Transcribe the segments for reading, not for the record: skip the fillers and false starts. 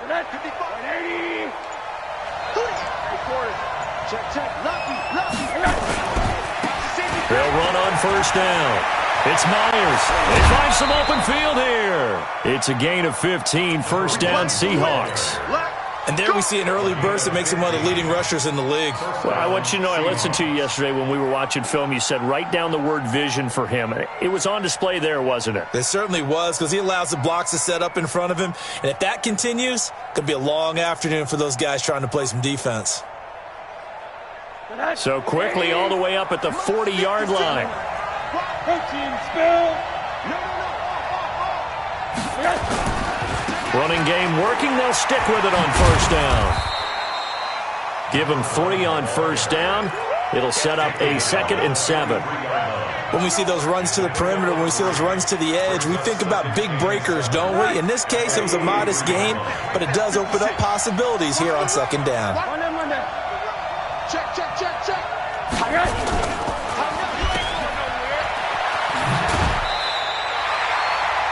They'll run on first down. It's Myers. They find some open field here. It's a gain of 15, first down Seahawks. And there we see an early burst that makes him one of the leading rushers in the league. Well, I want you to know, I listened to you yesterday when we were watching film. You said write down the word vision for him. It was on display there, wasn't it? It certainly was, because he allows the blocks to set up in front of him. And if that continues, it could be a long afternoon for those guys trying to play some defense. So quickly all the way up at the 40-yard line. Running game working. They'll stick with it on first down. Give them 3 on first down. It'll set up a 2nd and 7. When we see those runs to the perimeter, when we see those runs to the edge, we think about big breakers, don't we? In this case, it was a modest gain, but it does open up possibilities here on 2nd down.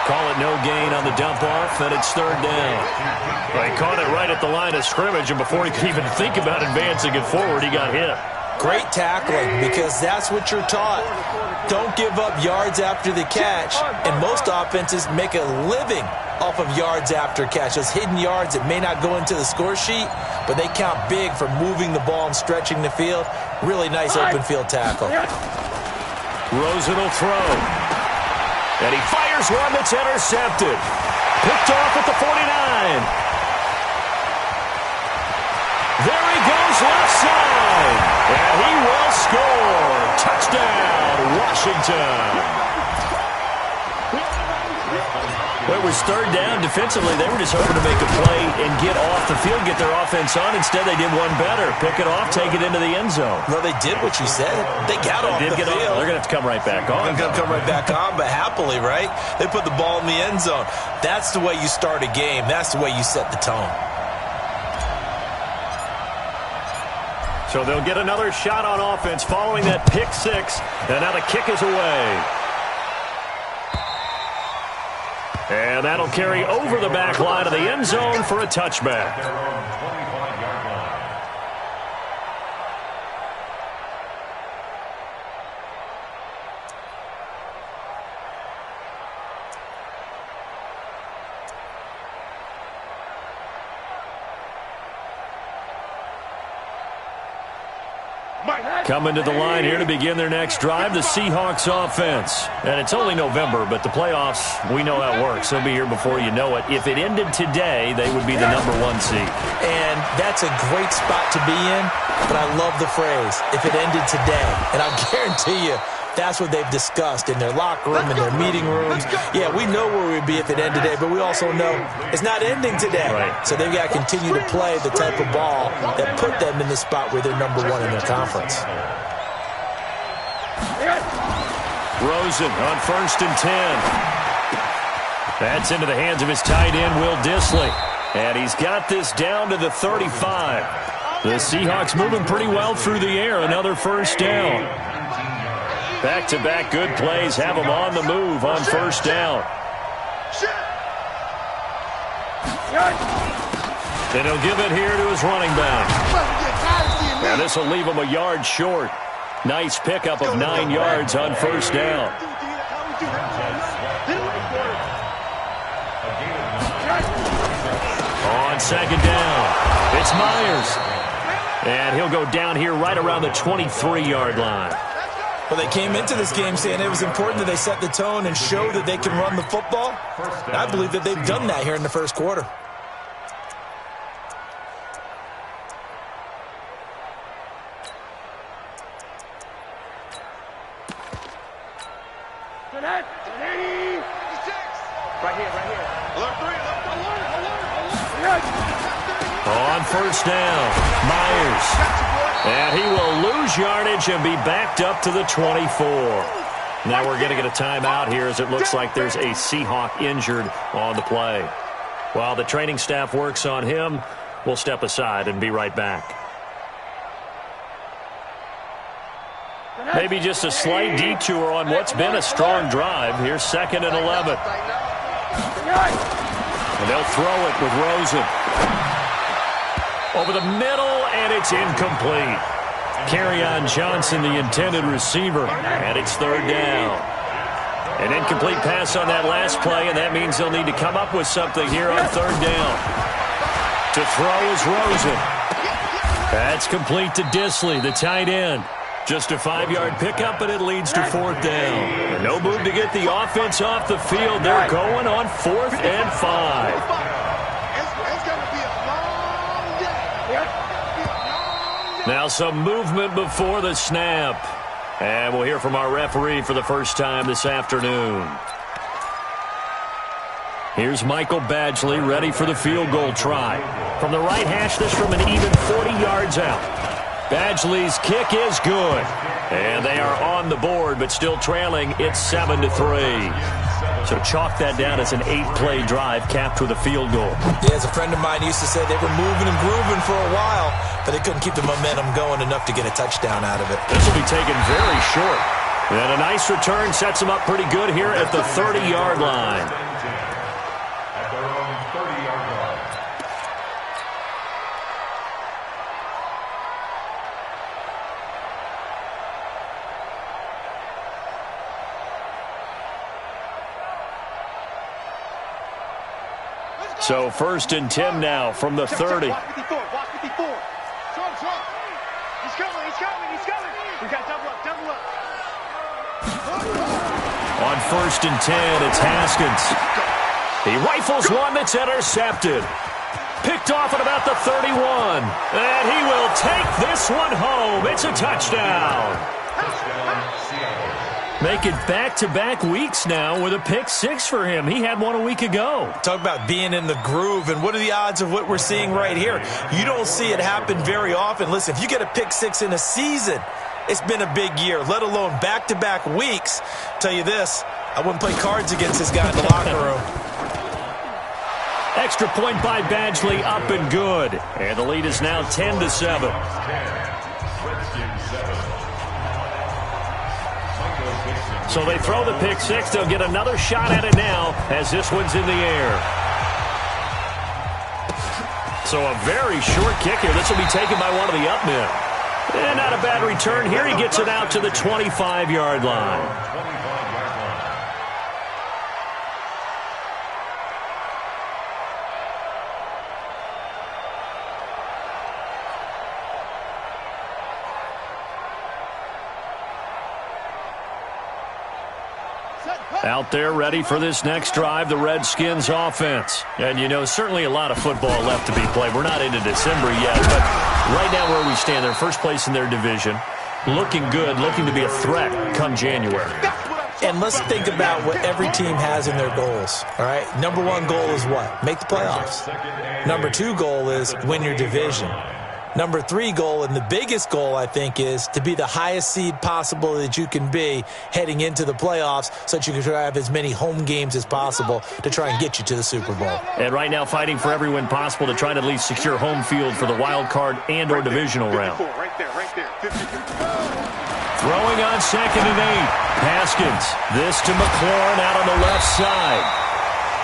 Call it no gain on the dump off, and it's 3rd down. Well, he caught it right at the line of scrimmage, and before he could even think about advancing it forward, he got hit. Great tackling, because that's what you're taught. Don't give up yards after the catch, and most offenses make a living off of yards after catch. Those hidden yards that may not go into the score sheet, but they count big for moving the ball and stretching the field. Really nice open field tackle. Rosen will throw. And he fires one that's intercepted. Picked off at the 49. There he goes left side. And he will score. Touchdown, Washington. Well, it was 3rd down. Defensively, they were just hoping to make a play and get off the field, get their offense on. Instead, they did one better. Pick it off, take it into the end zone. Well, they did what you said. They got off the field. They're going to have to come right back on. They're going to come right back on, but happily, right? They put the ball in the end zone. That's the way you start a game. That's the way you set the tone. So they'll get another shot on offense following that pick 6. And now the kick is away. And that'll carry over the back line of the end zone for a touchback. Coming to the line here to begin their next drive, the Seahawks offense. And it's only November, but the playoffs, we know how it works. They'll be here before you know it. If it ended today, they would be the #1 seed. And that's a great spot to be in, but I love the phrase, if it ended today. And I'll guarantee you, that's what they've discussed in their locker room, in their meeting rooms. Yeah, we know where we'd be if it ended today, but we also know it's not ending today. Right. So they've got to continue to play the type of ball that put them in the spot where they're #1 in their conference. Rosen on 1st and 10. That's into the hands of his tight end, Will Dissly. And he's got this down to the 35. The Seahawks moving pretty well through the air. Another first down. Back-to-back good plays have them on the move on first down. Then he'll give it here to his running back. Now this will leave him a yard short. Nice pickup of 9 yards on first down. On 2nd down, it's Myers. And he'll go down here right around the 23-yard line. Well, they came into this game saying it was important that they set the tone and show that they can run the football. I believe that they've done that here in the first quarter. On first down, Myers. And he will lose yardage and be backed up to the 24. Now we're going to get a timeout here as it looks like there's a Seahawk injured on the play. While the training staff works on him, we'll step aside and be right back. Maybe just a slight detour on what's been a strong drive. Here's 2nd and 11. And they'll throw it with Rosen. Over the middle, and it's incomplete. Kerryon Johnson, the intended receiver, and it's third down. An incomplete pass on that last play, and that means they'll need to come up with something here on third down. To throw is Rosen. That's complete to Disley, the tight end. Just a 5-yard pickup, and it leads to fourth down. No move to get the offense off the field. They're going on 4th and 5. Now some movement before the snap. And we'll hear from our referee for the first time this afternoon. Here's Michael Badgley ready for the field goal try. From the right hash, this from an even 40 yards out. Badgley's kick is good. And they are on the board, but still trailing. It's 7-3. So chalk that down as an 8-play drive capped with a field goal. Yeah, as a friend of mine used to say, they were moving and grooving for a while, but they couldn't keep the momentum going enough to get a touchdown out of it. This will be taken very short. And a nice return sets them up pretty good here at the 30-yard line. So 1st and 10 now from the 30. Watch 54. He's coming. We got double up. On 1st and 10, it's Haskins. He rifles one that's intercepted. Picked off at about the 31. And he will take this one home. It's a touchdown. Make it back-to-back weeks now with a pick 6 for him. He had one a week ago. Talk about being in the groove, and what are the odds of what we're seeing right here? You don't see it happen very often. Listen, if you get a pick 6 in a season, it's been a big year, let alone back-to-back weeks. Tell you this, I wouldn't play cards against this guy in the locker room. Extra point by Badgley, up and good. And the lead is now 10-7. So they throw the pick 6. They'll get another shot at it now as this one's in the air. So a very short kick here. This will be taken by one of the up men. And not a bad return here. He gets it out to the 25-yard line. Out there ready for this next drive, the Redskins offense. And, you know, certainly a lot of football left to be played. We're not into December yet, but right now where we stand, they're first place in their division. Looking good, looking to be a threat come January. And let's think about what every team has in their goals, all right? Number 1 goal is what? Make the playoffs. Number 2 goal is win your division. Number 3 goal, and the biggest goal, I think, is to be the highest seed possible that you can be heading into the playoffs so that you can try to have as many home games as possible to try and get you to the Super Bowl. And right now fighting for every win possible to try to at least secure home field for the wild card and or divisional round. Right there. Throwing on 2nd and 8. Haskins. This to McLaurin out on the left side.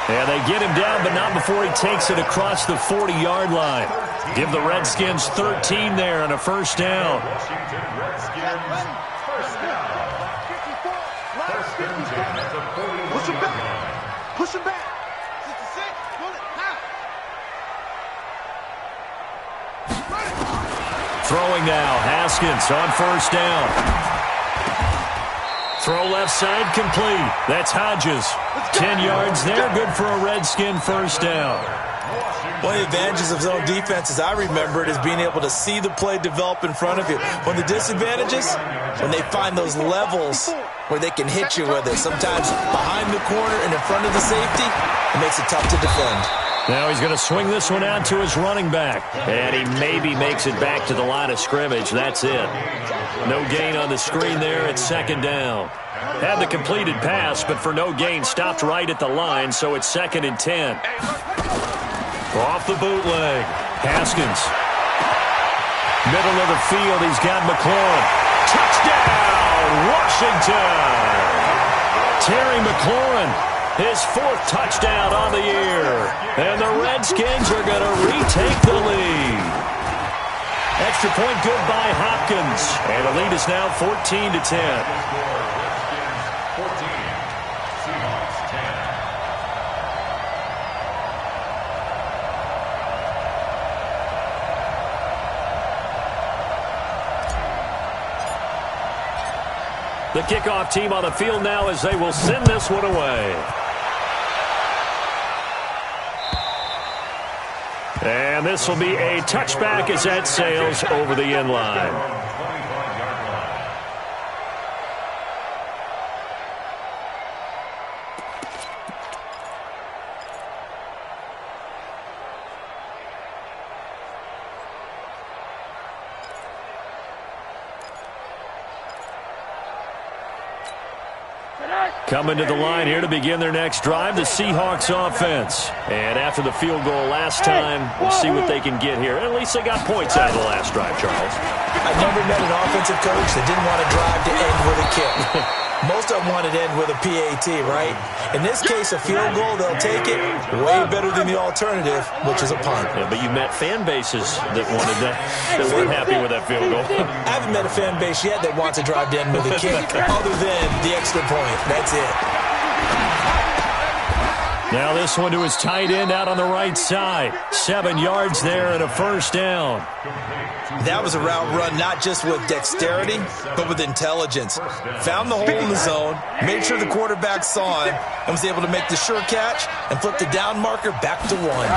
And they get him down, but not before he takes it across the 40-yard line. Give the Redskins 13 there and a first down. Push him back. Throwing now, Haskins on first down. Throw left side complete. That's Hodges. 10 yards there, good for a Redskin first down. One of the advantages of zone defense, as I remember it, is being able to see the play develop in front of you. One of the disadvantages, when they find those levels where they can hit you with it, sometimes behind the corner and in front of the safety, it makes it tough to defend. Now he's going to swing this one out to his running back. And he maybe makes it back to the line of scrimmage. That's it. No gain on the screen there. It's second down. Had the completed pass, but for no gain, stopped right at the line, so it's 2nd and 10. Off the bootleg. Haskins. Middle of the field, he's got McLaurin. Touchdown, Washington! Terry McLaurin His 4th touchdown on the year. And the Redskins are going to retake the lead. Extra point good by Hopkins. And the lead is now 14-10. The kickoff team on the field now as they will send this one away. And this will be a touchback as that sails over the end line. Coming to the line here to begin their next drive, the Seahawks offense. And after the field goal last time, we'll see what they can get here. At least they got points out of the last drive, Charles. I never met an offensive coach that didn't want to drive to end with a kick. Most of them wanted to end with a PAT, right? In this case, a field goal, they'll take it. Way better than the alternative, which is a punt. Yeah, but you met fan bases that wanted that, that weren't happy with that field goal. I haven't met a fan base yet that wants to drive to end with a kick, other than the extra point. That's it. Now this one to his tight end out on the right side. 7 yards there and a first down. That was a route run not just with dexterity, but with intelligence. Found the hole in the zone, made sure the quarterback saw him, and was able to make the sure catch and flip the down marker back to 1. Naeem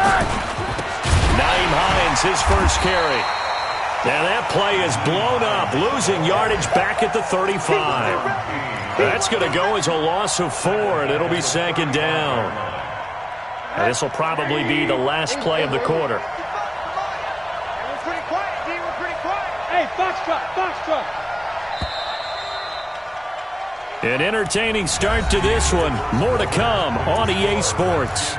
Hines, his first carry. Now that play is blown up, losing yardage back at the 35. That's going to go as a loss of 4, and it'll be 2nd down. And this will probably be the last play of the quarter. An entertaining start to this one. More to come on EA Sports.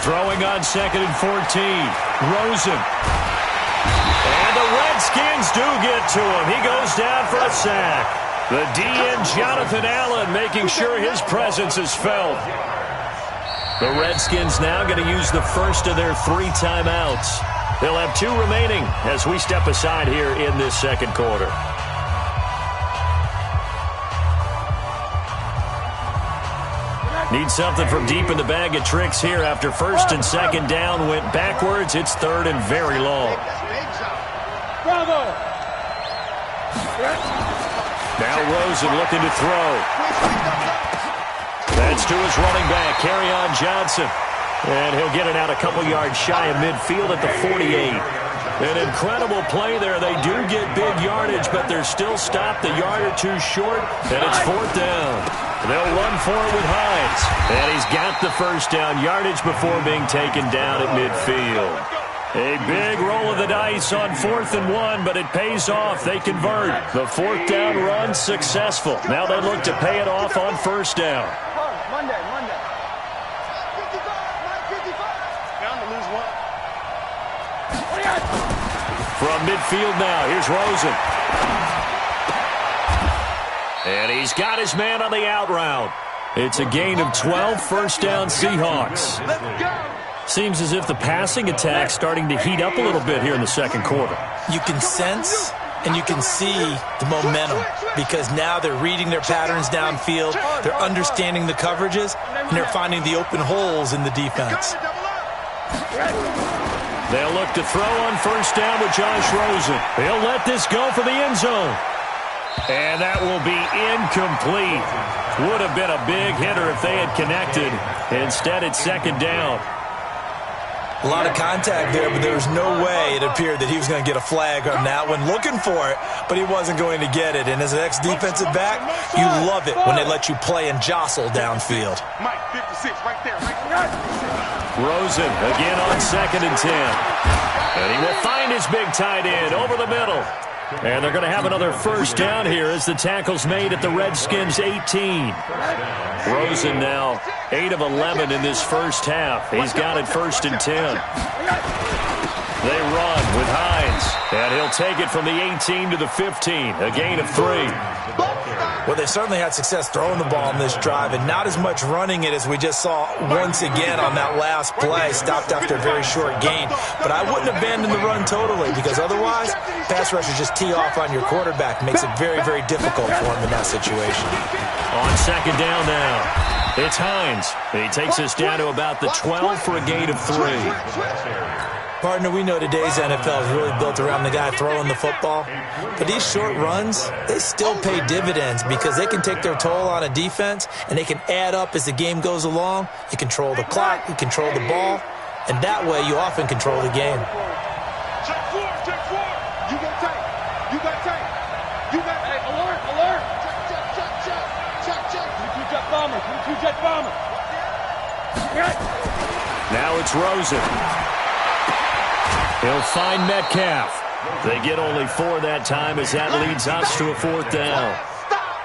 Throwing on 2nd and 14. Rosen. And the Redskins do get to him. He goes down for a sack. The DN, Jonathan Allen, making sure his presence is felt. The Redskins now going to use the first of their 3 timeouts. They'll have 2 remaining as we step aside here in this second quarter. Need something from deep in the bag of tricks here after 1st and 2nd down went backwards. It's 3rd and very long. Bravo! Now Rosen looking to throw. That's to his running back, Kerryon Johnson. And he'll get it out a couple yards shy of midfield at the 48. An incredible play there. They do get big yardage, but they're still stopped a yard or 2 short, and it's 4th down. They'll run for it with Hines. And he's got the first down yardage before being taken down at midfield. A big roll of the dice on 4th and 1, but it pays off. They convert. The 4th down run successful. Now they look to pay it off on 1st down. Monday. Bound to lose 1. From midfield now, here's Rosen. And he's got his man on the out route. It's a gain of 12, 1st down Seahawks. Let's go! Seems as if the passing attack's starting to heat up a little bit here in the second quarter. You can sense and you can see the momentum because now they're reading their patterns downfield, they're understanding the coverages, and they're finding the open holes in the defense. They'll look to throw on 1st down with Josh Rosen. He'll let this go for the end zone. And that will be incomplete. Would have been a big hitter if they had connected. Instead, it's 2nd down. A lot of contact there, but there was no way it appeared that he was going to get a flag on that one. Looking for it, but he wasn't going to get it. And as an ex-defensive back, you love it when they let you play and jostle downfield. Mike, 56, right there. Rosen again on 2nd and 10. And he will find his big tight end over the middle. And they're going to have another 1st down here as the tackle's made at the Redskins' 18. Rosen now 8 of 11 in this first half. He's got it 1st and 10. They run with Hines. Hines. And he'll take it from the 18 to the 15, a gain of 3. Well, they certainly had success throwing the ball on this drive and not as much running it as we just saw once again on that last play. Stopped after a very short gain. But I wouldn't abandon the run totally because otherwise, pass rushers just tee off on your quarterback. Makes it very, very difficult for him in that situation. On second down now, it's Hines. He takes us down to about the 12 for a gain of 3. Partner, we know today's NFL is really built around the guy throwing the football. But these short runs, they still pay dividends because they can take their toll on a defense and they can add up as the game goes along. You control the clock, you control the ball, and that way you often control the game. Check four, check four. You got tape. You got tape. You got tape. Hey, alert, alert. Check. 2-2 jet bomber. 2-2 jet bomber. Now it's Rosen. He'll find Metcalf. They get only 4 that time as that leads us to a 4th down.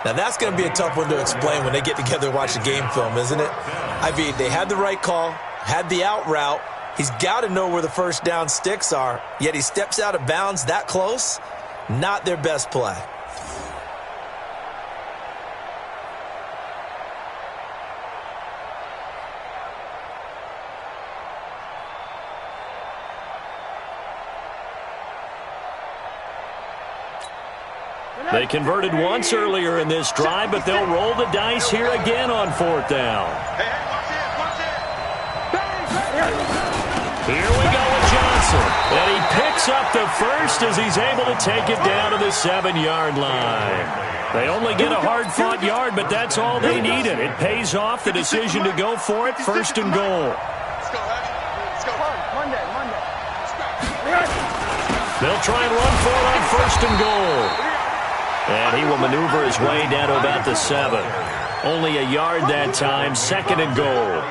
Now, that's going to be a tough one to explain when they get together and watch the game film, isn't it? I mean, they had the right call, had the out route. He's got to know where the first down sticks are, yet he steps out of bounds that close. Not their best play. They converted once earlier in this drive, but they'll roll the dice here again on 4th down. Here we go with Johnson. And he picks up the first as he's able to take it down to the 7-yard line. They only get a hard-fought yard, but that's all they needed. It pays off the decision to go for it, 1st and goal. They'll try and run for it on 1st and goal. And he will maneuver his way down to about the 7. Only a yard that time, 2nd and goal.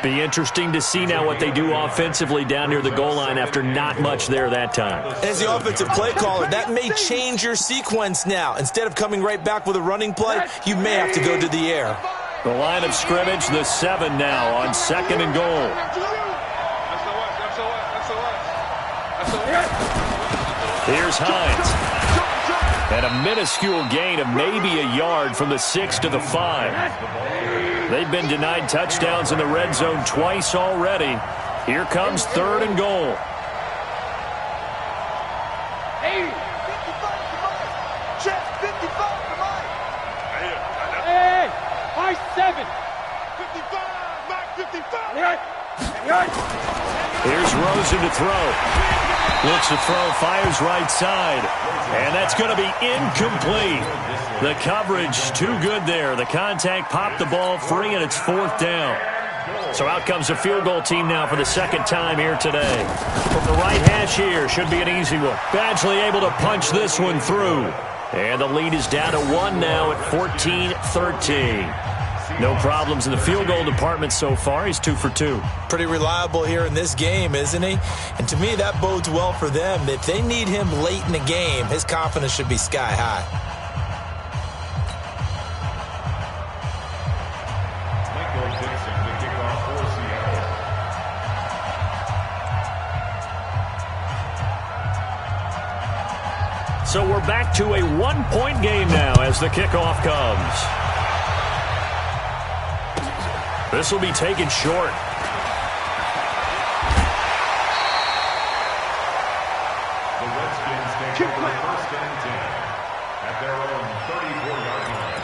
Be interesting to see now what they do offensively down near the goal line after not much there that time. As the offensive play caller, that may change your sequence now. Instead of coming right back with a running play, you may have to go to the air. The line of scrimmage, the 7 now on 2nd and goal. Here's Hines. And a minuscule gain of maybe a yard from the 6 to the 5. They've been denied touchdowns in the red zone twice already. Here comes 3rd and goal. Hey, 5-7. 55. Here's Rosen to throw. Looks to throw, fires right side. And that's going to be incomplete. The coverage too good there. The contact popped the ball free, and it's 4th down. So out comes the field goal team now for the 2nd time here today. From the right hash here, should be an easy one. Badgley able to punch this one through. And the lead is down to 1 now at 14-13. No problems in the field goal department so far. He's 2 for 2. Pretty reliable here in this game, isn't he? And to me, that bodes well for them. If they need him late in the game, his confidence should be sky high. So we're back to a 1-point game now as the kickoff comes. This will be taken short. The Redskins take over 1st and 10 at their own 34-yard line.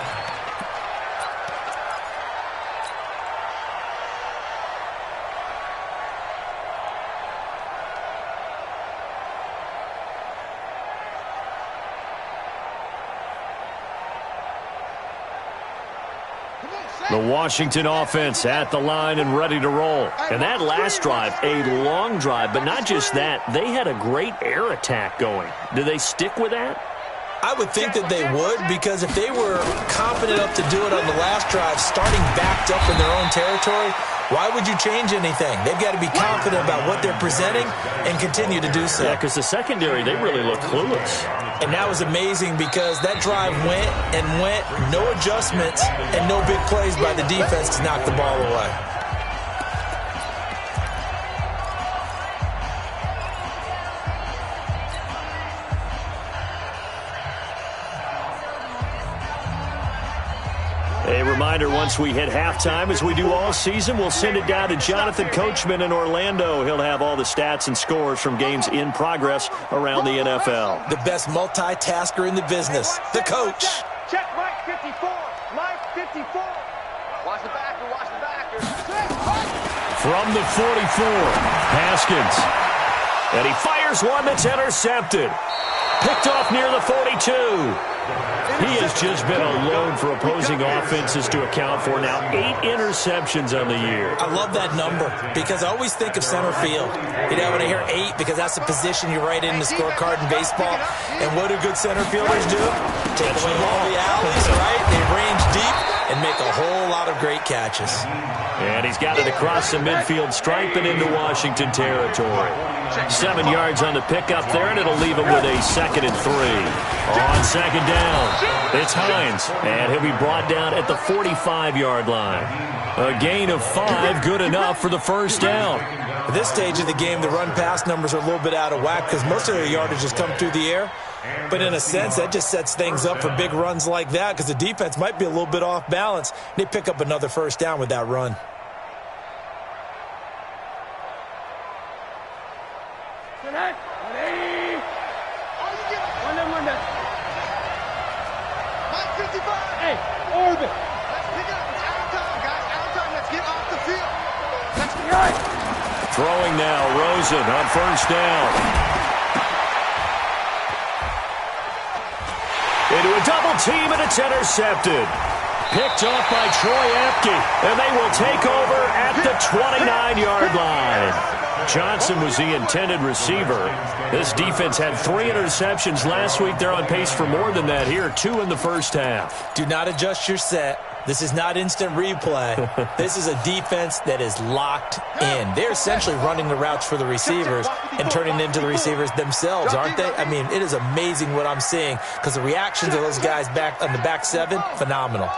The Washington offense at the line and ready to roll. And that last drive, a long drive, but not just that. They had a great air attack going. Do they stick with that? I would think that they would, because if they were confident enough to do it on the last drive, starting backed up in their own territory, why would you change anything? They've got to be confident about what they're presenting and continue to do so. Yeah, because the secondary, they really look clueless. And that was amazing because that drive went and went, no adjustments and no big plays by the defense to knock the ball away. A reminder, once we hit halftime, as we do all season, we'll send it down to Jonathan Coachman in Orlando. He'll have all the stats and scores from games in progress around the NFL. The best multitasker in the business, the coach. Check Mike 54. Mike 54. Watch the backer. Watch the backer. From the 44, Haskins. And he fires one that's intercepted. Picked off near the 42. He has just been a load for opposing offenses to account for. Now 8 interceptions on the year. I love that number because I always think of center field. You know, when I hear 8, because that's the position you write in the scorecard in baseball. And what do good center fielders do? Take away all the alleys, right? They range deep and make a whole lot of great catches. And he's got it across the midfield stripe and into Washington territory. 7 yards on the pickup there, and it'll leave him with a 2nd and 3. On 2nd down, it's Hines, and he'll be brought down at the 45-yard line. A gain of 5, good enough for the first down. At this stage of the game, the run-pass numbers are a little bit out of whack because most of their yardage has come through the air. But in a sense, that just sets things up for big runs like that because the defense might be a little bit off balance. They pick up another first down with that run. Throwing now, Rosen on first down. Into a double team, and it's intercepted. Picked off by Troy Apke, and they will take over at the 29-yard line. Johnson was the intended receiver. This defense had 3 interceptions last week. They're on pace for more than that here, 2 in the first half. Do not adjust your set. This is not instant replay. This is a defense that is locked in. They're essentially running the routes for the receivers and turning them into the receivers themselves, aren't they? I mean, it is amazing what I'm seeing because the reactions of those guys back on the back 7, phenomenal.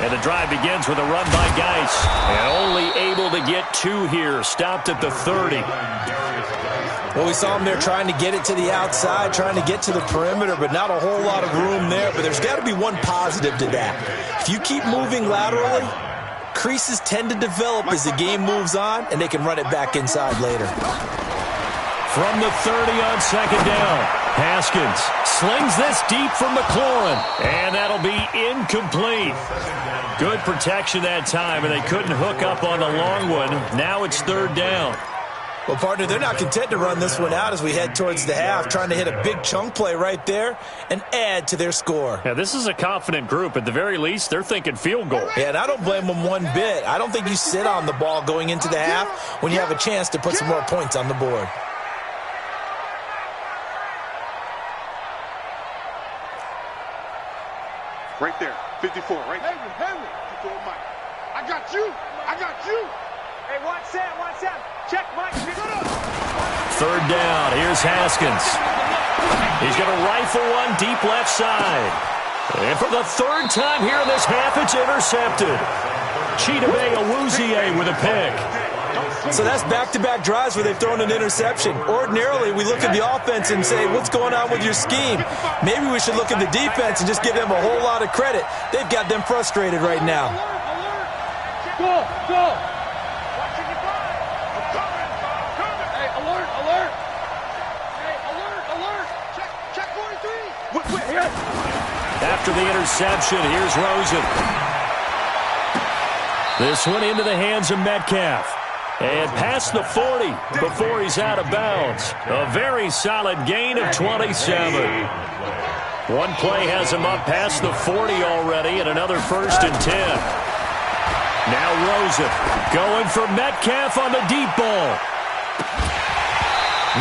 And the drive begins with a run by Geis. And only able to get 2 here. Stopped at the 30. Well, we saw him there trying to get it to the outside, trying to get to the perimeter, but not a whole lot of room there. But there's got to be one positive to that. If you keep moving laterally, creases tend to develop as the game moves on, and they can run it back inside later. From the 30 on 2nd down, Haskins slings this deep from McLaurin, and that'll be incomplete. Good protection that time, and they couldn't hook up on the long one. Now it's 3rd down. Well, partner, they're not content to run this one out as we head towards the half, trying to hit a big chunk play right there and add to their score. Yeah, this is a confident group. At the very least, they're thinking field goal. Yeah, and I don't blame them one bit. I don't think you sit on the ball going into the half when you have a chance to put some more points on the board. Right there, 54, right there. Henry, 54, Mike. I got you. I got you. Hey, watch that, watch that. Check, Mike. 3rd down. Here's Haskins. He's going to rifle one deep left side. And for the 3rd time here in this half, it's intercepted. Chidobe Awuzie with a pick. So that's back-to-back drives where they've thrown an interception. Ordinarily, we look at the offense and say, what's going on with your scheme? Maybe we should look at the defense and just give them a whole lot of credit. They've got them frustrated right now. Go, go. Hey, alert, alert. Hey, alert, alert. Check 43. Here. After the interception, here's Rosen. This one into the hands of Metcalf. And past the 40 before he's out of bounds. A very solid gain of 27. One play has him up past the 40 already, and another 1st and 10. Now Rosen going for Metcalf on the deep ball.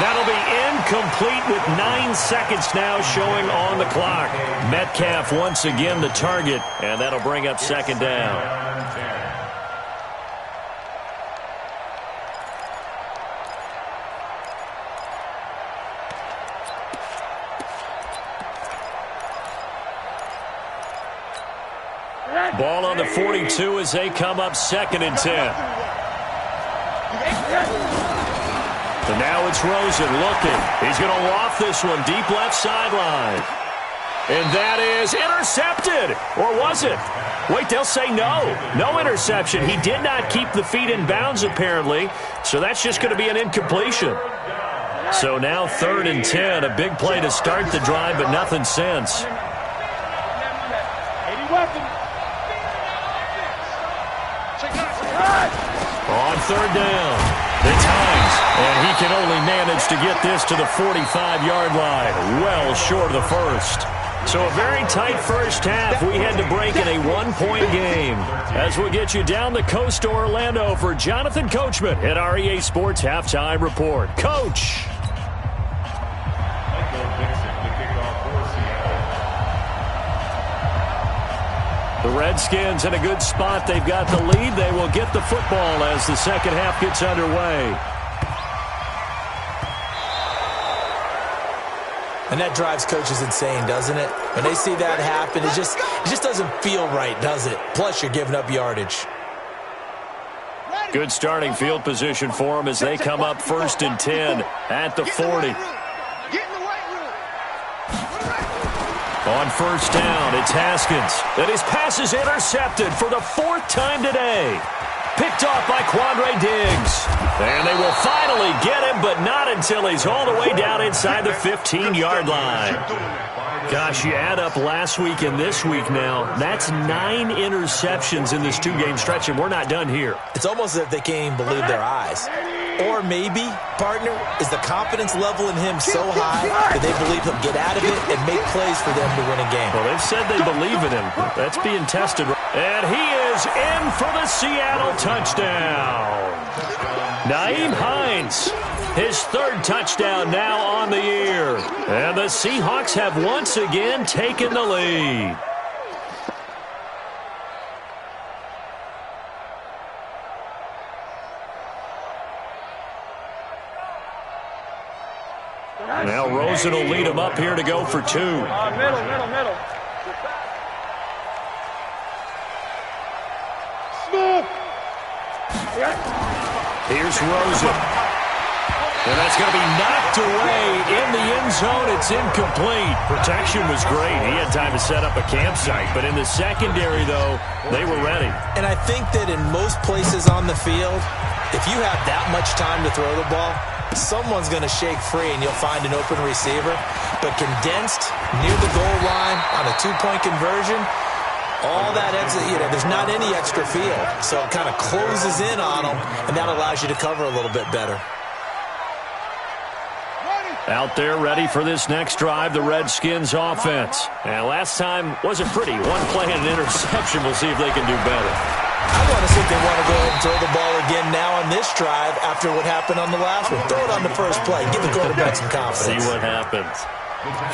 That'll be incomplete with 9 seconds now showing on the clock. Metcalf once again the target, and that'll bring up 2nd down. Ball on the 42 as they come up 2nd and 10. And now it's Rosen looking. He's going to loft this one deep left sideline. And that is intercepted. Or was it? Wait, they'll say no. No interception. He did not keep the feet in bounds, apparently. So that's just going to be an incompletion. So now 3rd and 10. A big play to start the drive, but nothing since. On 3rd down, it's Hines, and he can only manage to get this to the 45-yard line, well short of the first. So a very tight first half. We had to break in a 1-point game. As we'll get you down the coast to Orlando for Jonathan Coachman at our EA Sports Halftime Report. Coach. The Redskins in a good spot. They've got the lead. They will get the football as the second half gets underway. And that drives coaches insane, doesn't it? When they see that happen, it just doesn't feel right, does it? Plus, you're giving up yardage. Good starting field position for them as they come up 1st and 10 at the 40. On 1st down, it's Haskins. And his pass is intercepted for the 4th time today. Picked off by Quandre Diggs. And they will finally get him, but not until he's all the way down inside the 15-yard line. Gosh, you add up last week and this week now, that's 9 interceptions in this 2-game stretch, and we're not done here. It's almost as if they can't even believe their eyes. Or maybe, partner, is the confidence level in him so high that they believe he'll get out of it and make plays for them to win a game. Well, they've said they believe in him. That's being tested. And he is in for the Seattle touchdown. Nyheim Hines, his 3rd touchdown now on the year. And the Seahawks have once again taken the lead. Now Rosen will lead him up here to go for 2. Middle. Here's Rosen. And that's going to be knocked away in the end zone. It's incomplete. Protection was great. He had time to set up a campsite. But in the secondary, though, they were ready. And I think that in most places on the field, if you have that much time to throw the ball, someone's going to shake free and you'll find an open receiver. But condensed near the goal line on a 2-point conversion, all that extra, there's not any extra field. So it kind of closes in on them, and that allows you to cover a little bit better. Out there ready for this next drive, the Redskins offense. And last time wasn't pretty. 1 play and an interception. We'll see if they can do better. I want to see if they want to go ahead and throw the ball again now on this drive after what happened on the last one. Throw it on the first play. Give the quarterback some confidence. See what happens.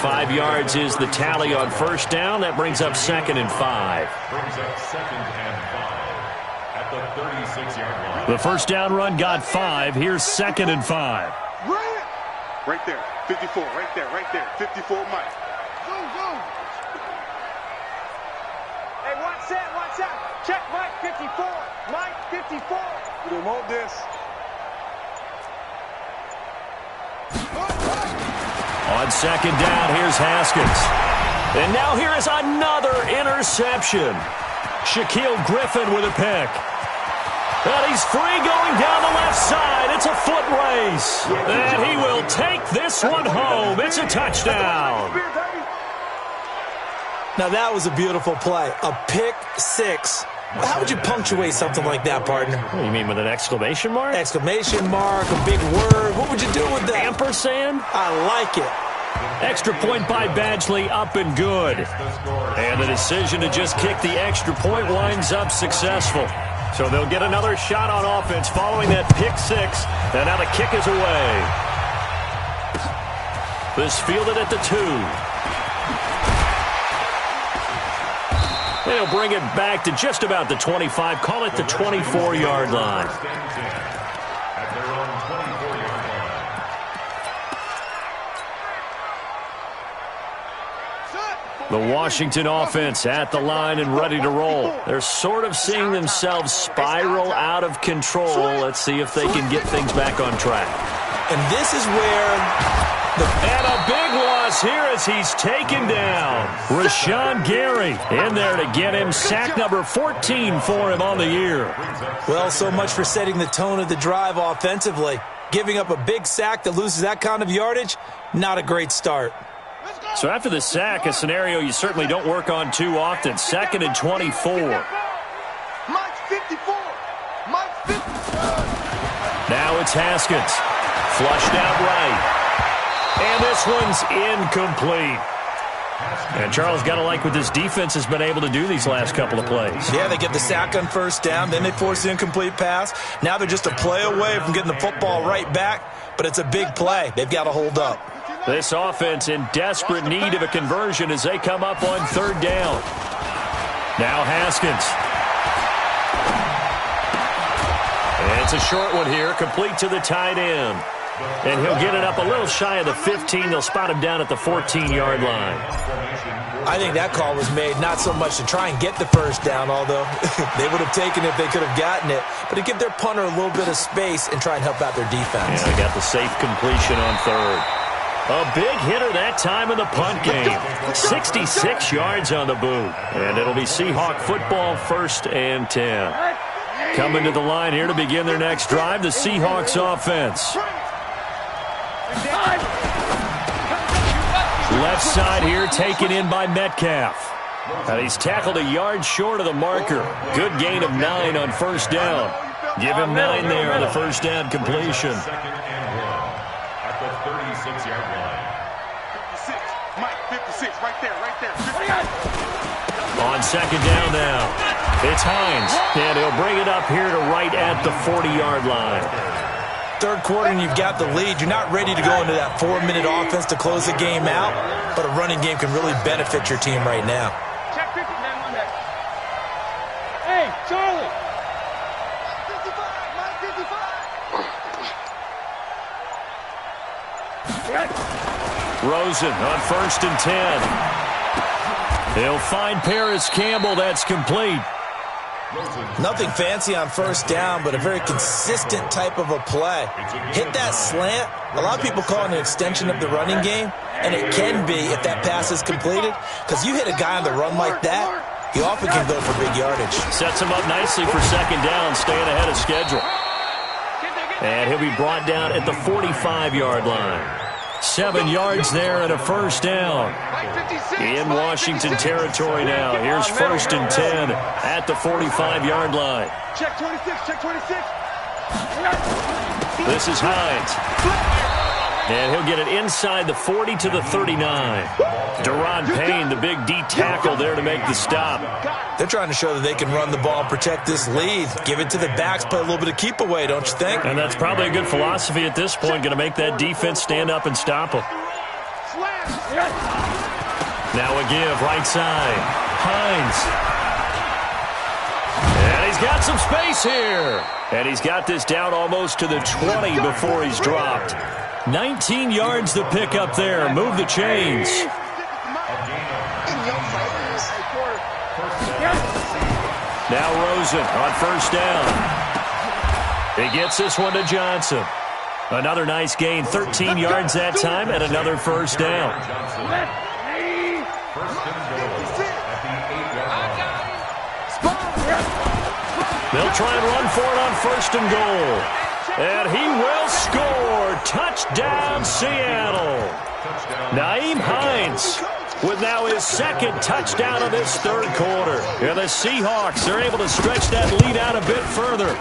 5 yards is the tally on 1st down. That brings up 2nd and 5. Brings up 2nd and 5 at the 36-yard line. The 1st down run got 5. Here's 2nd and 5. Right there. 54. Right there. 54, Mike. Go. Hey, watch that. Check Mike 54. Mike 54. We don't want this. On 2nd down, here's Haskins. And now here is another interception. Shaquille Griffin with a pick. And he's free going down the left side. It's a foot race. And he will take this one home. It's a touchdown. Now that was a beautiful play. A pick 6. How would you punctuate something like that, partner? What do you mean, with an exclamation mark? Exclamation mark, a big word. What would you do with that? Ampersand? I like it. Extra point by Badgley, up and good. And the decision to just kick the extra point winds up successful. So they'll get another shot on offense following that pick 6. And now the kick is away. This fielded at the 2. They'll bring it back to just about the 25. Call it the 24-yard line. At their own 24-yard line. The Washington offense at the line and ready to roll. They're sort of seeing themselves spiral out of control. Let's see if they can get things back on track. And this is where And a big one loss here as he's taken down. Rashawn Gary in there to get him sack number 14 for him on the year. Well, so much for setting the tone of the drive offensively. Giving up a big sack that loses that kind of yardage, not a great start. So after the sack, a scenario you certainly don't work on too often. 2nd and 24. Mike's 54. Mike's 54. Now it's Haskins. Flushed out right. And this one's incomplete. And Charles, got to like what this defense has been able to do these last couple of plays. Yeah, they get the sack on first down, then they force the incomplete pass. Now they're just a play away from getting the football right back, but it's a big play. They've got to hold up. This offense in desperate need of a conversion as they come up on 3rd down. Now Haskins. And it's a short one here, complete to the tight end. And he'll get it up a little shy of the 15. They'll spot him down at the 14-yard line. I think that call was made not so much to try and get the first down, although they would have taken it if they could have gotten it, but to give their punter a little bit of space and try and help out their defense. Yeah, they got the safe completion on 3rd. A big hitter that time in the punt game. 66 yards on the boot. And it'll be Seahawk football, 1st and 10. Coming to the line here to begin their next drive, the Seahawks offense. Left side here taken in by Metcalf. And he's tackled a yard short of the marker. Good gain of 9 on 1st down. Give him 9 there on the 1st down completion. 2nd and 1 at the 36-yard line. 56. Mike, 56. Right there, right there. 56. On 2nd down now. It's Hines. And he'll bring it up here to right at the 40-yard line. 3rd quarter and you've got the lead. You're not ready to go into that 4-minute offense to close the game out, but a running game can really benefit your team right now. Check 50, man, on that. Hey, Charlie. 55, Mike 55. Rosen on 1st and 10. He'll find Paris Campbell. That's complete. Nothing fancy on 1st down, but a very consistent type of a play. Hit that slant. A lot of people call it an extension of the running game, and it can be if that pass is completed, because you hit a guy on the run like that, he often can go for big yardage. Sets him up nicely for 2nd down, staying ahead of schedule. And he'll be brought down at the 45-yard line. 7 yards there and a 1st down. In Washington territory now. Here's 1st and 10 at the 45-yard line. Check 26, check 26. This is Hines. And he'll get it inside the 40 to the 39. Deron Payne, the big D tackle there to make the stop. They're trying to show that they can run the ball and protect this lead. Give it to the backs, play a little bit of keep away, don't you think? And that's probably a good philosophy at this point, going to make that defense stand up and stop them. Now a give, right side. Hines. And he's got some space here. And he's got this down almost to the 20 before he's dropped. 19 yards to pick up there. Move the chains. Now Rosen on 1st down. He gets this one to Johnson. Another nice gain, 13 yards that time, and another 1st down. They'll try and run for it on 1st and goal. And he will score. Touchdown, Seattle. Nyheim Hines with now his 2nd touchdown of this 3rd quarter. And the Seahawks are able to stretch that lead out a bit further.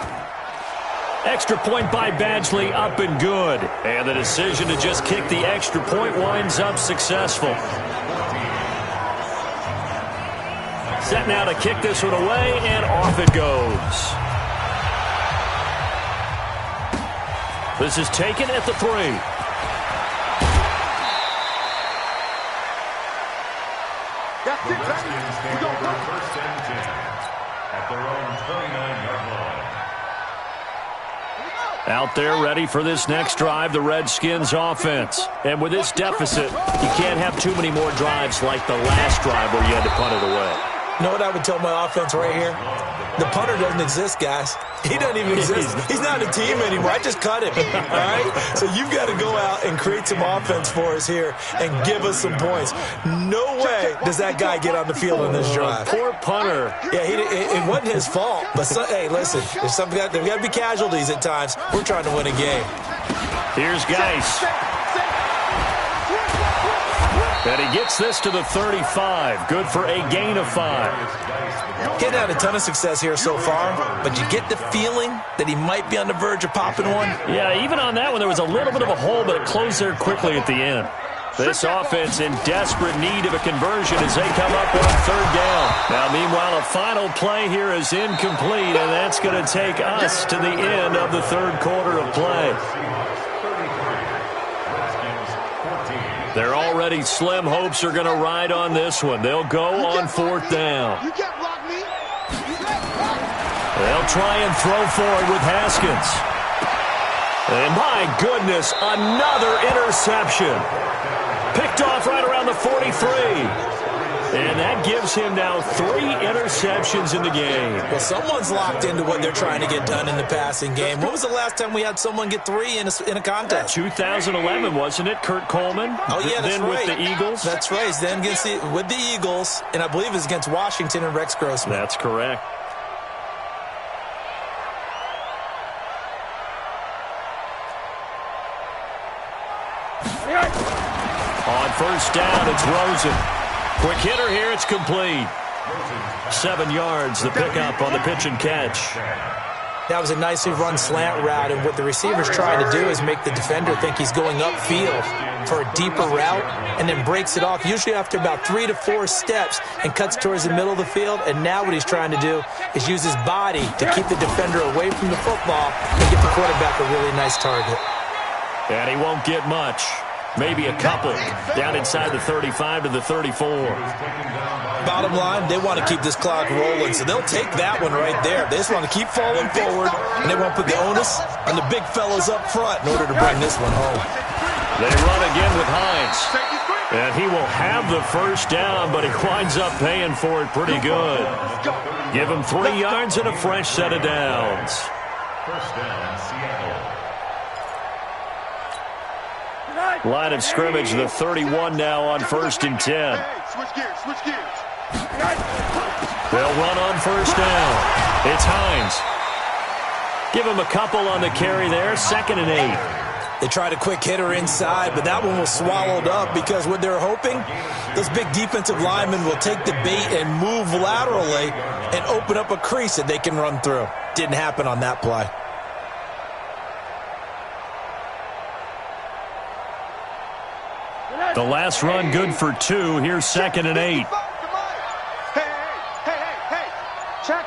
Extra point by Badgley, up and good. And the decision to just kick the extra point winds up successful. Set now to kick this one away, and off it goes. This is taken at the 3. That's The it, Redskins baby. take We go over 1st and 10 at their own 39-yard line. Out there ready for this next drive, the Redskins offense. And with this deficit, you can't have too many more drives like the last drive where you had to punt it away. You know what I would tell my offense right here? The punter doesn't exist, guys. He doesn't even exist. He's not a team anymore. I just cut him, all right? So you've got to go out and create some offense for us here and give us some points. No way does that guy get on the field on this drive. Poor punter. Yeah, it wasn't his fault. But, hey, listen, there's got to be casualties at times. We're trying to win a game. Here's Geis. And he gets this to the 35. Good for a gain of 5. Getting had a ton of success here so far, but you get the feeling that he might be on the verge of popping one. Yeah, even on that one, there was a little bit of a hole, but it closed there quickly at the end. This offense in desperate need of a conversion as they come up on 3rd down. Now, meanwhile, a final play here is incomplete, and that's going to take us to the end of the 3rd quarter of play. Their already slim hopes are going to ride on this one. They'll go on 4th down. They'll try and throw forward with Haskins. And my goodness, another interception. Picked off right around the 43. And that gives him now 3 interceptions in the game. Well, someone's locked into what they're trying to get done in the passing game. When was the last time we had someone get 3 in a contest? 2011, wasn't it? Kurt Coleman? Oh, yeah, that's then right. With the Eagles? That's right. Then with the Eagles, and I believe it's against Washington and Rex Grossman. That's correct. On 1st down, it's Rosen. Quick hitter here, it's complete. 7 yards, the pickup on the pitch and catch. That was a nicely run slant route, and what the receiver's trying to do is make the defender think he's going upfield for a deeper route, and then breaks it off, usually after about 3 to 4 steps, and cuts towards the middle of the field. And now what he's trying to do is use his body to keep the defender away from the football and get the quarterback a really nice target. And he won't get much. Maybe a couple. Down inside the 35 to the 34. Bottom line, they want to keep this clock rolling, so they'll take that one right there. They just want to keep falling forward, and they want to put the onus on the big fellas up front in order to bring this one home. They run again with Hines. And he will have the 1st down, but he winds up paying for it pretty good. Give him 3 yards and a fresh set of downs. 1st down, Seattle. Line of scrimmage, the 31 now on 1st and 10. Switch gears. They'll run on 1st down. It's Hines. Give him a couple on the carry there. 2nd and 8. They tried a quick hitter inside, but that one was swallowed up because what they're hoping, those big defensive linemen will take the bait and move laterally and open up a crease that they can run through. Didn't happen on that play. The last run good for 2. Here's 2nd and 8. Hey. Check.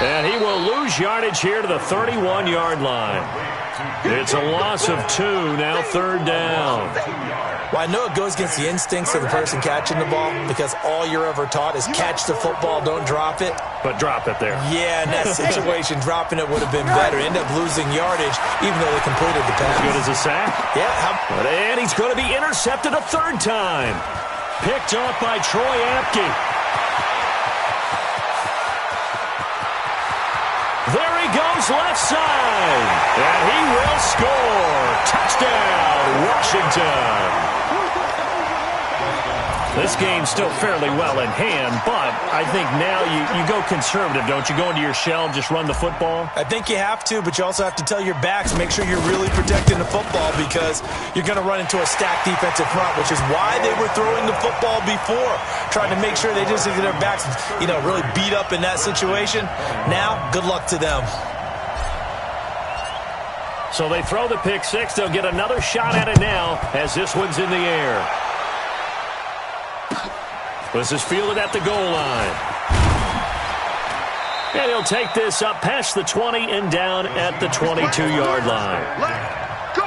And he will lose yardage here to the 31-yard line. It's a loss of 2, now 3rd down. Well, I know it goes against the instincts of the person catching the ball because all you're ever taught is catch the football, don't drop it. But drop it there. Yeah, in that situation, dropping it would have been better. End up losing yardage, even though they completed the pass. As good as a sack? Yeah. And he's going to be intercepted a 3rd time. Picked off by Troy Apke. There he goes, left side. And he will score. Touchdown, Washington. This game's still fairly well in hand, but I think now you go conservative, don't you? Go into your shell and just run the football? I think you have to, but you also have to tell your backs, make sure you're really protecting the football because you're going to run into a stacked defensive front, which is why they were throwing the football before, trying to make sure they just get their backs, really beat up in that situation. Now, good luck to them. So they throw the pick 6. They'll get another shot at it now as this one's in the air. This is fielded at the goal line. And he'll take this up past the 20 and down at the 22-yard line. Go.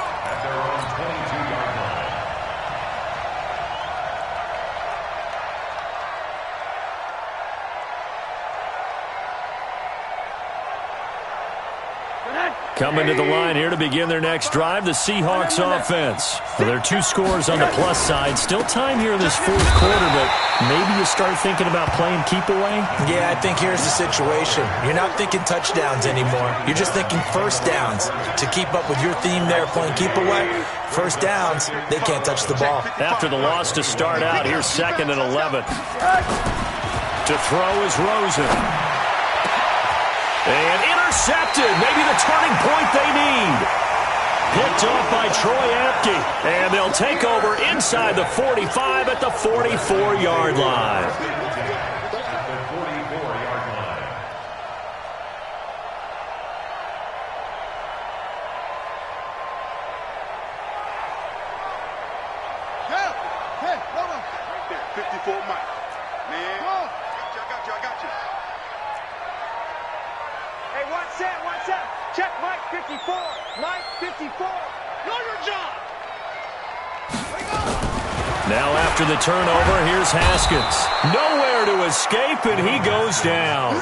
Coming to the line here to begin their next drive, the Seahawks offense. Well, there are 2 scores on the plus side. Still time here in this fourth quarter, but maybe you start thinking about playing keep away? Yeah, I think here's the situation. You're not thinking touchdowns anymore. You're just thinking first downs. To keep up with your theme there, playing keep away, first downs, they can't touch the ball. After the loss to start out, here's 2nd and 11. To throw is Rosen. And intercepted. Maybe the turning point they need. Picked off by Troy Apke. And they'll take over inside the 45 at the 44-yard line. Hey, hold on. Right there, 54 Mike. Man, I got you. Hey, one set. Check Mike 54. Mike 54. Know your job. Now after the turnover, here's Haskins. Nowhere to escape, and he goes down.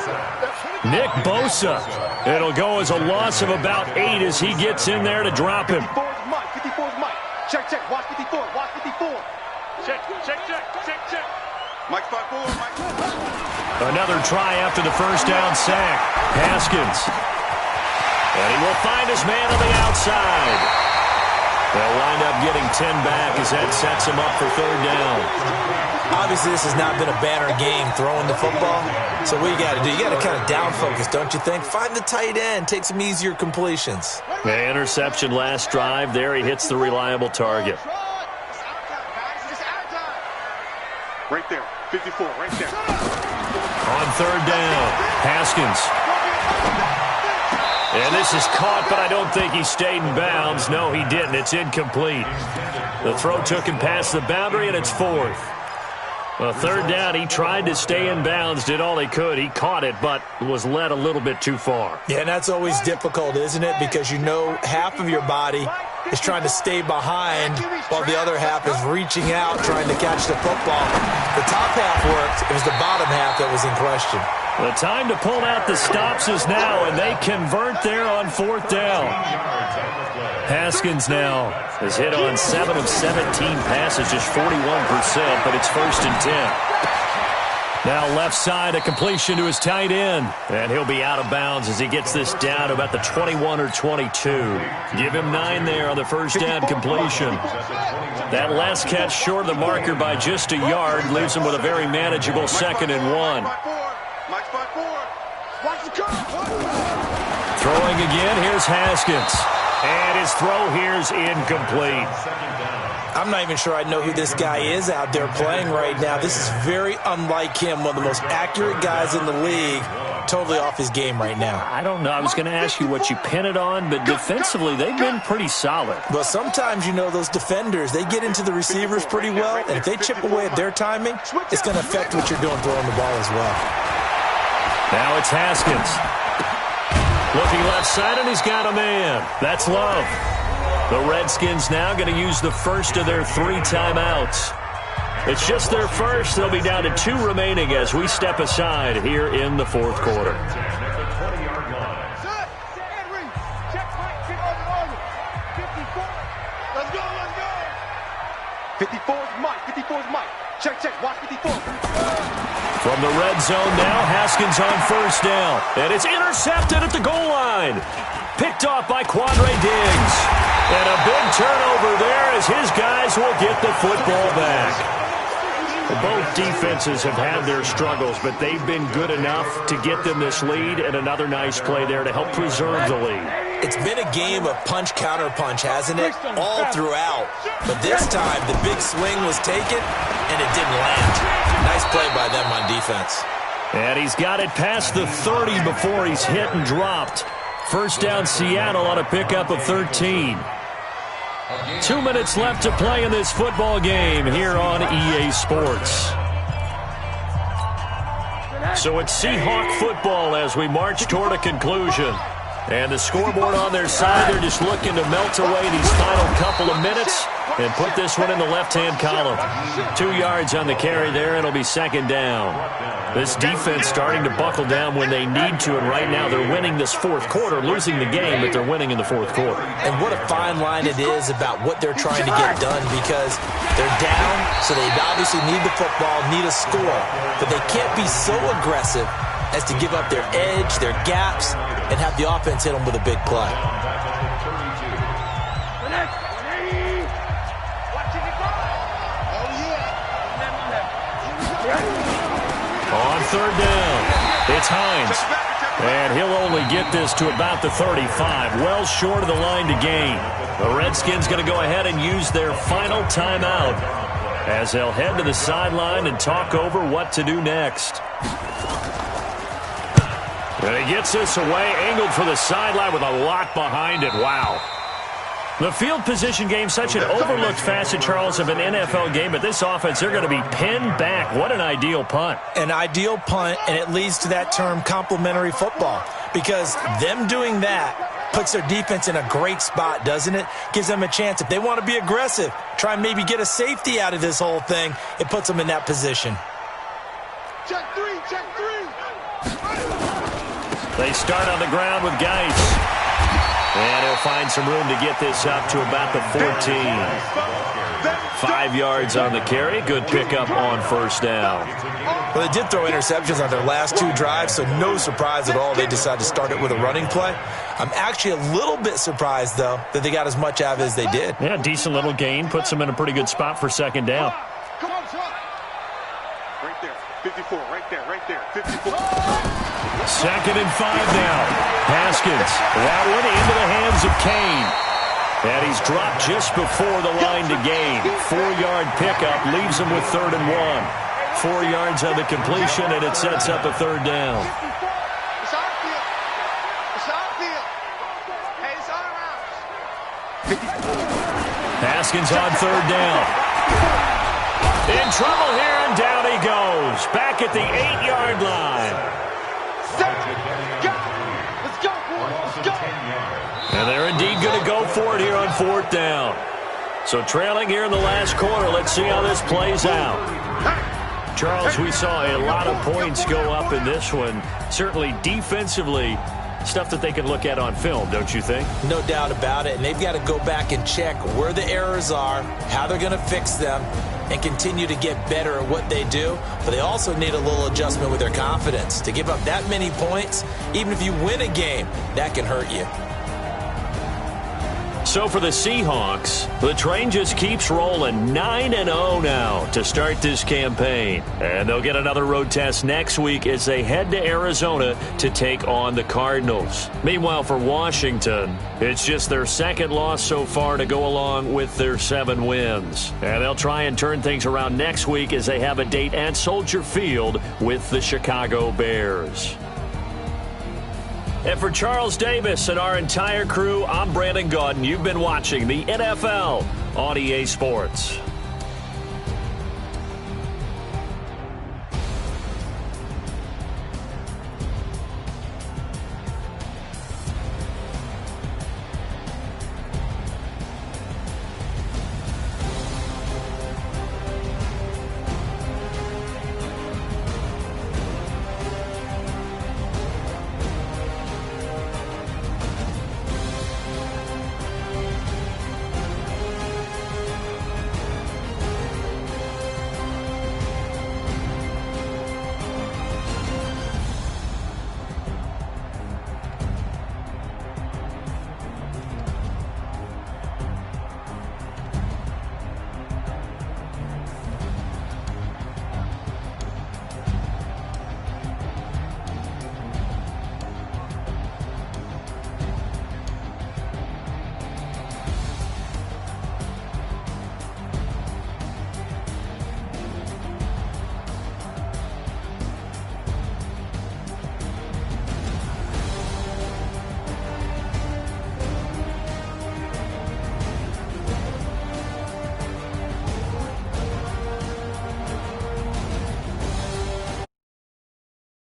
Nick Bosa. It'll go as a loss of about 8 as he gets in there to drop him. 54's Mike. 54's Mike. Check. Watch 54. Watch 54. Check. Mike 5-4. Mike. Another try after the first down sack. Haskins. And he will find his man on the outside. They'll wind up getting 10 back as that sets him up for 3rd down. Obviously, this has not been a banner game throwing the football. So what you got to do, you got to kind of down focus, don't you think? Find the tight end, take some easier completions. The interception last drive. There he hits the reliable target. Right there, 54, right there. On 3rd down, Haskins. And this is caught, but I don't think he stayed in bounds. No, he didn't. It's incomplete. The throw took him past the boundary, and it's 4th. Well, 3rd down, he tried to stay in bounds, did all he could. He caught it, but was led a little bit too far. Yeah, and that's always difficult, isn't it? Because you know half of your body is trying to stay behind while the other half is reaching out, trying to catch the football. The top half worked. It was the bottom half that was in question. The time to pull out the stops is now, and they convert there on 4th down. Haskins now has hit on 7 of 17 passes, just 41%, but it's 1st and 10. Now left side, a completion to his tight end, and he'll be out of bounds as he gets this down to about the 21 or 22. Give him 9 there on the first down completion. That last catch short of the marker by just a yard leaves him with a very manageable 2nd and 1. Mike's 5-4. Watch the curve. Throwing again, here's Haskins. And his throw here's incomplete. I'm not even sure I know who this guy is out there playing right now. This is very unlike him, one of the most accurate guys in the league. Totally off his game right now. I don't know. I was going to ask you what you pin it on, but defensively, they've been pretty solid. But sometimes, you know, those defenders, they get into the receivers pretty well, and if they chip away at their timing, it's going to affect what you're doing throwing the ball as well. Now it's Haskins. Looking left side, and he's got a man. That's Love. The Redskins now going to use the first of their 3 timeouts. It's just their first. They'll be down to 2 remaining as we step aside here in the 4th quarter. Let's go. 54's Mike. Check. Watch 54. From the red zone now, Haskins on first down. And it's intercepted at the goal line. Picked off by Quandre Diggs. And a big turnover there as his guys will get the football back. Both defenses have had their struggles, but they've been good enough to get them this lead, and another nice play there to help preserve the lead. It's been a game of punch-counter-punch, hasn't it? All throughout. But this time, the big swing was taken, and it didn't land. Nice play by them on defense. And he's got it past the 30 before he's hit and dropped. First down, Seattle on a pickup of 13. 2 minutes left to play in this football game here on EA Sports. So it's Seahawk football as we march toward a conclusion. And the scoreboard on their side, they're just looking to melt away these final couple of minutes and put this one in the left-hand column. 2 yards on the carry there, and it'll be second down. This defense starting to buckle down when they need to, and right now they're winning this fourth quarter, losing the game, but they're winning in the fourth quarter. And what a fine line it is about what they're trying to get done, because they're down, so they obviously need the football, need a score, but they can't be so aggressive as to give up their edge, their gaps, and have the offense hit them with a big play. On third down, it's Hines. And he'll only get this to about the 35, well short of the line to gain. The Redskins going to go ahead and use their final timeout as they'll head to the sideline and talk over what to do next. And he gets this away, angled for the sideline with a lot behind it. Wow. The field position game, such an overlooked facet, Charles, of an NFL game, but this offense, they're going to be pinned back. What an ideal punt. An ideal punt, and it leads to that term complementary football, because them doing that puts their defense in a great spot, doesn't it? Gives them a chance. If they want to be aggressive, try and maybe get a safety out of this whole thing, it puts them in that position. Check three, check three. They start on the ground with Geis. And he'll find some room to get this up to about the 14. 5 yards on the carry. Good pickup on first down. Well, they did throw interceptions on their last 2 drives, so no surprise at all they decided to start it with a running play. I'm actually a little bit surprised, though, that they got as much out of it as they did. Yeah, decent little gain. Puts them in a pretty good spot for second down. Come on, Chuck. Right there. 54, right there, right there. 54. 2nd and 5 now. Haskins, that one into the hands of Kane. And he's dropped just before the line to gain. 4-yard pickup leaves him with 3rd and 1. 4 yards on the completion, and it sets up a 3rd down. It's our field. It's our field. Hey, it's our house. Haskins on 3rd down. In trouble here, and down he goes. Back at the 8-yard line. Let's go, boys. Let's go. And they're indeed going to go for it here on 4th down. So trailing here in the last quarter, let's see how this plays out. Charles, we saw a lot of points go up in this one. Certainly defensively, stuff that they can look at on film, don't you think? No doubt about it, and they've got to go back and check where the errors are, how they're going to fix them, and continue to get better at what they do. But they also need a little adjustment with their confidence. To give up that many points, even if you win a game, that can hurt you. So for the Seahawks, the train just keeps rolling. 9-0 now to start this campaign. And they'll get another road test next week as they head to Arizona to take on the Cardinals. Meanwhile, for Washington, it's just their 2nd loss so far to go along with their 7 wins. And they'll try and turn things around next week as they have a date at Soldier Field with the Chicago Bears. And for Charles Davis and our entire crew, I'm Brandon Gaudin. You've been watching the NFL on EA Sports.